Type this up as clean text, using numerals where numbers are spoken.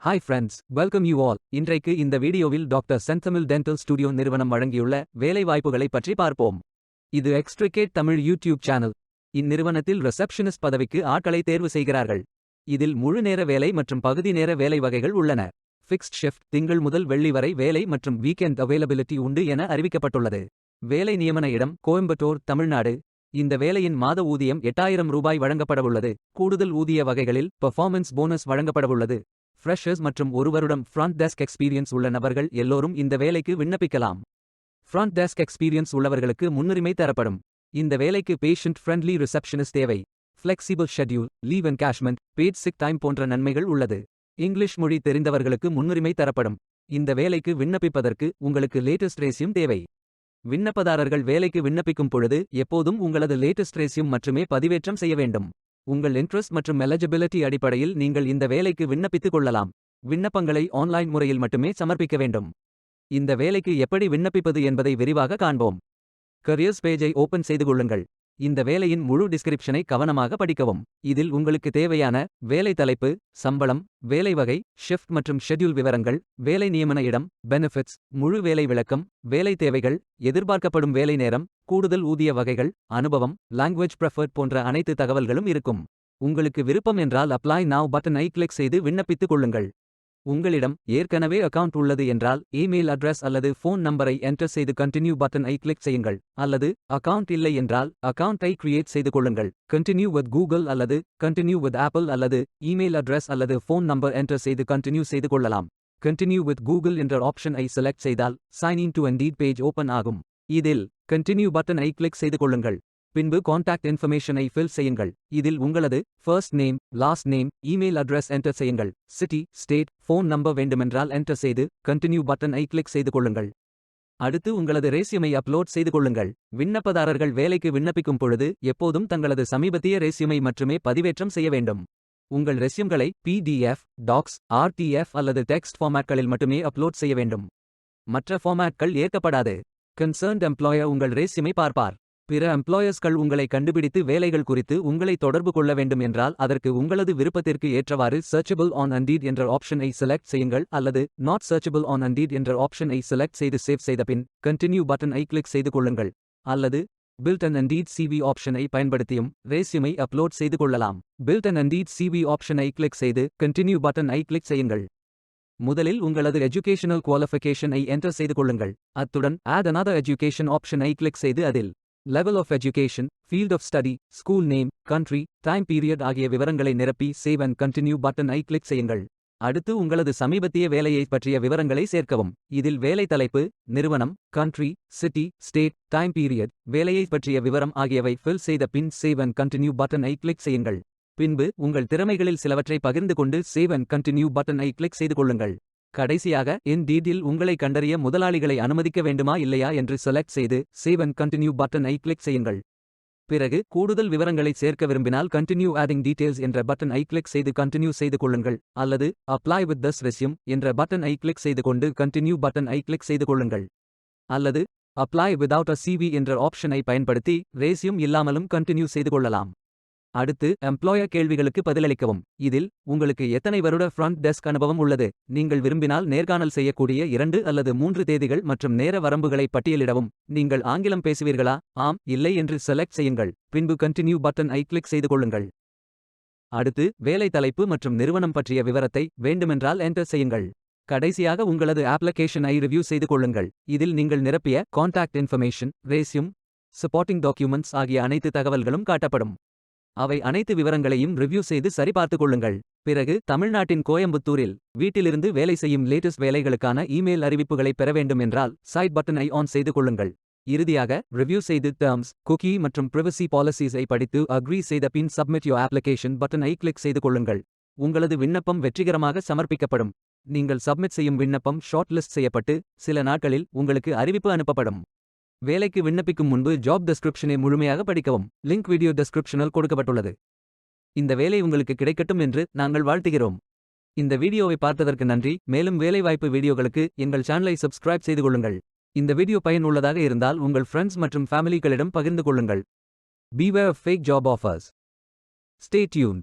Hi friends, welcome you all. இன்றைக்கு இந்த வீடியோவில் டாக்டர் செந்தமிழ் டென்டல் ஸ்டுடியோ நிறுவனம் வழங்கியுள்ள வேலைவாய்ப்புகளை பற்றி பார்ப்போம். இது எக்ஸ்ட்ரிகேட் தமிழ் யூடியூப் சேனல். இந்நிறுவனத்தில் ரிசப்ஷனிஸ்ட் பதவிக்கு ஆட்களை தேர்வு செய்கிறார்கள். இதில் முழு நேர வேலை மற்றும் பகுதி நேர வேலை வகைகள் உள்ளன. ஃபிக்ஸ்ட் ஷிஃப்ட், திங்கள் முதல் வெள்ளி வரை வேலை மற்றும் வீக்கெண்ட் அவைலபிலிட்டி உண்டு என அறிவிக்கப்பட்டுள்ளது. வேலை நியமன இடம் கோயம்புத்தூர், தமிழ்நாடு. இந்த வேலையின் மாத ஊதியம் 8000 ரூபாய் வழங்கப்படவுள்ளது. கூடுதல் ஊதிய வகைகளில் பெர்ஃபார்மன்ஸ் போனஸ் வழங்கப்படவுள்ளது. ஃப்ரெஷர்ஸ் மற்றும் ஒரு வருடம் ஃப்ரண்ட் டெஸ்க் எக்ஸ்பீரியன்ஸ் உள்ள நபர்கள் எல்லோரும் இந்த வேலைக்கு விண்ணப்பிக்கலாம். ஃப்ரண்ட் டெஸ்க் எக்ஸ்பீரியன்ஸ் உள்ளவர்களுக்கு முன்னுரிமை தரப்படும். இந்த வேலைக்கு பேஷண்ட் ஃப்ரெண்ட்லி ரிசப்ஷனிஸ்ட் தேவை. Flexible schedule, leave encashment, paid sick time போன்ற நன்மைகள் உள்ளது. இங்கிலீஷ் மொழி தெரிந்தவர்களுக்கு முன்னுரிமை தரப்படும். இந்த வேலைக்கு விண்ணப்பிப்பதற்கு உங்களுக்கு லேட்டஸ்ட் ரெஸ்யூம் தேவை. விண்ணப்பதாரர்கள் வேலைக்கு விண்ணப்பிக்கும் பொழுது எப்போதும் உங்களது லேட்டஸ்ட் ரெஸ்யூம் மட்டுமே பதிவேற்றம் செய்ய வேண்டும். உங்கள் இன்ட்ரெஸ்ட் மற்றும் எலிஜிபிலிட்டி அடிப்படையில் நீங்கள் இந்த வேலைக்கு விண்ணப்பித்துக் கொள்ளலாம். விண்ணப்பங்களை ஆன்லைன் முறையில் மட்டுமே சமர்ப்பிக்க வேண்டும். இந்த வேலைக்கு எப்படி விண்ணப்பிப்பது என்பதை விரிவாக காண்போம். கரியர்ஸ் பேஜை ஓபன் செய்து கொள்ளுங்கள். இந்த வேலையின் முழு டிஸ்கிரிப்ஷனை கவனமாக படிக்கவும். இதில் உங்களுக்கு தேவையான வேலை தலைப்பு, சம்பளம், வேலை வகை, ஷிஃப்ட் மற்றும் ஷெட்யூல் விவரங்கள், வேலை நியமன இடம், பெனிஃபிட்ஸ், முழு வேலை விளக்கம், வேலை தேவைகள், எதிர்பார்க்கப்படும் வேலை நேரம், கூடுதல் ஊதிய வகைகள், அனுபவம், லாங்குவேஜ் ப்ரெஃபர்ட் போன்ற அனைத்து தகவல்களும் இருக்கும். உங்களுக்கு விருப்பம் என்றால் அப்ளை நவ் பட்டனை கிளிக் செய்து விண்ணப்பித்துக் கொள்ளுங்கள். உங்களிடம் ஏற்கனவே அக்கவுண்ட் உள்ளது என்றால் இமெயில் அட்ரஸ் அல்லது ஃபோன் நம்பரை என்டர் செய்து கண்டினியூ பட்டனை கிளிக் செய்யுங்கள். அல்லது அக்கவுண்ட் இல்லை என்றால் அக்கவுண்டை கிரியேட் செய்து கொள்ளுங்கள். கண்டினியூ வித் கூகுள் அல்லது கண்டினியூ வித் ஆப்பிள் அல்லது இமெயில் அட்ரஸ் அல்லது ஃபோன் நம்பர் என்டர் செய்து கண்டினியூ செய்து கொள்ளலாம். கண்டினியூ வித் கூகுள் என்ற ஆப்ஷன் ஐ செலக்ட் செய்தால் sign in to Indeed page open ஆகும். இதில் கண்டினியூ பட்டனை கிளிக் செய்து கொள்ளுங்கள். பின்பு கான்டாக்ட் இன்ஃபர்மேஷனை ஃபில் செய்யுங்கள். இதில் உங்களது first name, last name, email address enter செய்யுங்கள். சிட்டி, ஸ்டேட், ஃபோன் நம்பர் வேண்டுமென்றால் என்டர் செய்து கண்டினியூ பட்டனை கிளிக் செய்து கொள்ளுங்கள். அடுத்து உங்களது ரெஸ்யூமை அப்லோட் செய்து கொள்ளுங்கள். விண்ணப்பதாரர்கள் வேலைக்கு விண்ணப்பிக்கும் பொழுது எப்போதும் தங்களது சமீபத்திய ரெஸ்யூமை மட்டுமே பதிவேற்றம் செய்ய வேண்டும். உங்கள் ரெஸ்யூம்களை PDF, டாக்ஸ், RTF அல்லது டெக்ஸ்ட் ஃபார்மேட்களில் மட்டுமே அப்லோட் செய்ய வேண்டும். மற்ற ஃபார்மேட்கள் ஏற்கப்படாது. கன்சர்ன்ட் எம்ப்ளாயர் உங்கள் ரெஸ்யூமை பார்ப்பார். பிற எம்ப்ளாயர்ஸ்கள் உங்களை கண்டுபிடித்து வேலைகள் குறித்து உங்களை தொடர்பு கொள்ள வேண்டும் என்றால் அதற்கு உங்களது விருப்பத்திற்கு ஏற்றவாறு சர்ச்சபிள் ஆன் இண்டீட் என்ற ஆப்ஷனை செலக்ட் செய்யுங்கள் அல்லது நாட் சர்ச்சபிள் ஆன் இண்டீட் என்ற ஆப்ஷனை செலக்ட் செய்து சேவ் செய்த பின் கண்டினியூ பட்டனை கிளிக் செய்து கொள்ளுங்கள். அல்லது பில்ட் அண்ட் இண்டீட் CV ஆப்ஷனை பயன்படுத்தியும் ரெஸ்யூமை அப்லோட் செய்து கொள்ளலாம். பில்ட் அண்ட் இண்டீட் CV ஆப்ஷனை கிளிக் செய்து கண்டினியூ பட்டனை கிளிக் செய்யுங்கள். முதலில் உங்களது எஜுகேஷனல் குவாலிஃபிகேஷனை என்டர் செய்து கொள்ளுங்கள். அத்துடன் ஆட் another எஜுகேஷன் ஆப்ஷனை கிளிக் செய்து அதில் level of education, field of study, school name, country, time period ஆகிய விவரங்களை நிரப்பி சேவ் அண்ட் கண்டினியூ பட்டனை கிளிக் செய்யுங்கள். அடுத்து உங்களது சமீபத்திய வேலையைப் பற்றிய விவரங்களை சேர்க்கவும். இதில் வேலை தலைப்பு, நிறுவனம், country, city, state, time period, வேலையைப் பற்றிய விவரம் ஆகியவை ஃபில் செய்த பின் சேவ் அண்ட் கண்டினியூ பட்டனை கிளிக் செய்யுங்கள். பின்பு உங்கள் திறமைகளில் சிலவற்றை பகிர்ந்து கொண்டு சேவ் அண்ட் கண்டினியூ பட்டனை கிளிக் செய்து கொள்ளுங்கள். கடைசியாக இன்டீடில் உங்களை கண்டறிய முதலாளிகளை அனுமதிக்க வேண்டுமா இல்லையா என்று செலக்ட் செய்து சேவ் அண்ட் கண்டினியூ பட்டனை கிளிக் செய்யுங்கள். பிறகு கூடுதல் விவரங்களை சேர்க்க விரும்பினால் கண்டினியூ ஆடிங் டீடைல்ஸ் என்ற பட்டனை கிளிக் செய்து கண்டினியூ செய்து கொள்ளுங்கள். அல்லது அப்ளை வித் திஸ் ரெஸ்யூம் என்ற பட்டனை கிளிக் செய்து கொண்டு கண்டினியூ பட்டனை கிளிக் செய்து கொள்ளுங்கள். அல்லது அப்ளை வித்அவுட் அ CV என்ற ஆப்ஷனை பயன்படுத்தி ரெஸ்யூம் இல்லாமலும் கண்டினியூ செய்து கொள்ளலாம். அடுத்து எம்ப்ளாயர் கேள்விகளுக்கு பதிலளிக்கவும். இதில் உங்களுக்கு எத்தனை வருட ஃப்ரண்ட் டெஸ்க் அனுபவம் உள்ளது, நீங்கள் விரும்பினால் நேர்காணல் செய்யக்கூடிய 2 அல்லது 3 தேதிகள் மற்றும் நேர வரம்புகளை பட்டியலிடவும். நீங்கள் ஆங்கிலம் பேசுவீர்களா, ஆம், இல்லை என்று செலக்ட் செய்யுங்கள். பின்பு கண்டினியூ பட்டனை கிளிக் செய்து கொள்ளுங்கள். அடுத்து வேலை தலைப்பு மற்றும் நிறுவனம் பற்றிய விவரத்தை வேண்டுமென்றால் என்டர் செய்யுங்கள். கடைசியாக உங்களது அப்ளிகேஷனை ரிவ்யூ செய்து கொள்ளுங்கள். இதில் நீங்கள் நிரப்பிய contact information, resume, supporting documents ஆகிய அனைத்து தகவல்களும் காட்டப்படும். அவை அனைத்து விவரங்களையும் ரிவ்யூ செய்து சரிபார்த்துக் கொள்ளுங்கள். பிறகு தமிழ்நாட்டின் கோயம்புத்தூரில் வீட்டிலிருந்து வேலை செய்யும் லேட்டஸ்ட் வேலைகளுக்கான இமெயில் அறிவிப்புகளை பெற வேண்டும் என்றால் சைட் பட்டனை ஆன் செய்து கொள்ளுங்கள். இறுதியாக ரிவ்யூ செய்து டெர்ம்ஸ், குக்கி மற்றும் பிரைவசி பாலிசிஸை படித்து அக்ரி செய்த பின் சப்மிட் யோர் அப்ளிகேஷன் பட்டனை கிளிக் செய்து கொள்ளுங்கள். உங்களது விண்ணப்பம் வெற்றிகரமாக சமர்ப்பிக்கப்படும். நீங்கள் சப்மிட் செய்யும் விண்ணப்பம் ஷார்ட் லிஸ்ட் செய்யப்பட்டு சில நாட்களில் உங்களுக்கு அறிவிப்பு அனுப்பப்படும். வேலைக்கு விண்ணப்பிக்கும் முன்பு ஜாப் டெஸ்கிரிப்ஷனை முழுமையாக படிக்கவும். லிங்க் வீடியோ டெஸ்கிரிப்ஷனில் கொடுக்கப்பட்டுள்ளது. இந்த வேலை உங்களுக்கு கிடைக்கட்டும் என்று நாங்கள் வாழ்த்துகிறோம். இந்த வீடியோவை பார்த்ததற்கு நன்றி. மேலும் வேலைவாய்ப்பு வீடியோகளுக்கு எங்கள் சேனலை சப்ஸ்கிரைப் செய்து கொள்ளுங்கள். இந்த வீடியோ பயனுள்ளதாக இருந்தால் உங்கள் ஃப்ரெண்ட்ஸ் மற்றும் ஃபேமிலிகளிடம் பகிர்ந்து கொள்ளுங்கள். Beware of fake job offers. Stay tuned.